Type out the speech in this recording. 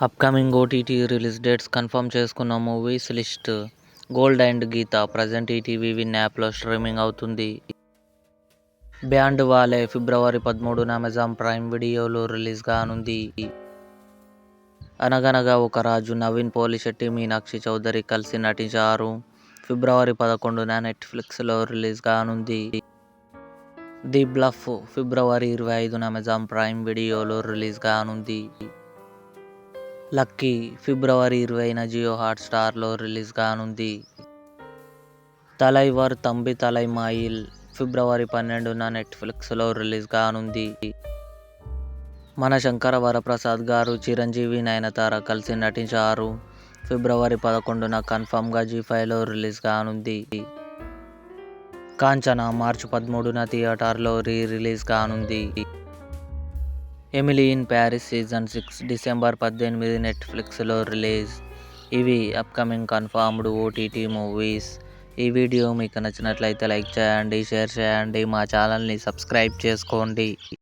Upcoming OTT release dates confirm చేసుకున్న movies list. Gold and Geeta present ETV Win యాప్లో streaming అవుతుంది. Band Waale February 13న Amazon Prime వీడియోలో release కానుంది. అనగనగా ఒక రాజు నవీన్ పోలిశెట్టి, మీనాక్షి చౌదరి కలిసి నటించారు. ఫిబ్రవరి 11న నెట్ఫ్లిక్స్లో రిలీజ్ కానుంది. ది బ్లఫ్ ఫిబ్రవరి 25న అమెజాన్ ప్రైమ్ వీడియోలో రిలీజ్ కానుంది. లక్కీ ఫిబ్రవరి 20న జియో హాట్స్టార్లో రిలీజ్ కానుంది. తలైవర్ తంబి తలైమాయిల్ ఫిబ్రవరి 12న నెట్ఫ్లిక్స్లో రిలీజ్ కానుంది. మన శంకర వరప్రసాద్ గారు, చిరంజీవి, నయనతార కలిసి నటించారు. ఫిబ్రవరి 11న కన్ఫర్మ్గా జీ5లో రిలీజ్ కానుంది. కాంచన మార్చి 13న థియేటర్లో రిలీజ్ కానుంది. Emily in Paris season 6 December 18 నెట్ఫ్లిక్స్లో రిలీజ్. ఇవి అప్కమింగ్ కన్ఫర్మ్డ్ ఓటీటీ మూవీస్. ఈ వీడియో మీకు నచ్చినట్లయితే లైక్ చేయండి, షేర్ చేయండి, మా ఛానల్ని సబ్స్క్రైబ్ చేసుకోండి.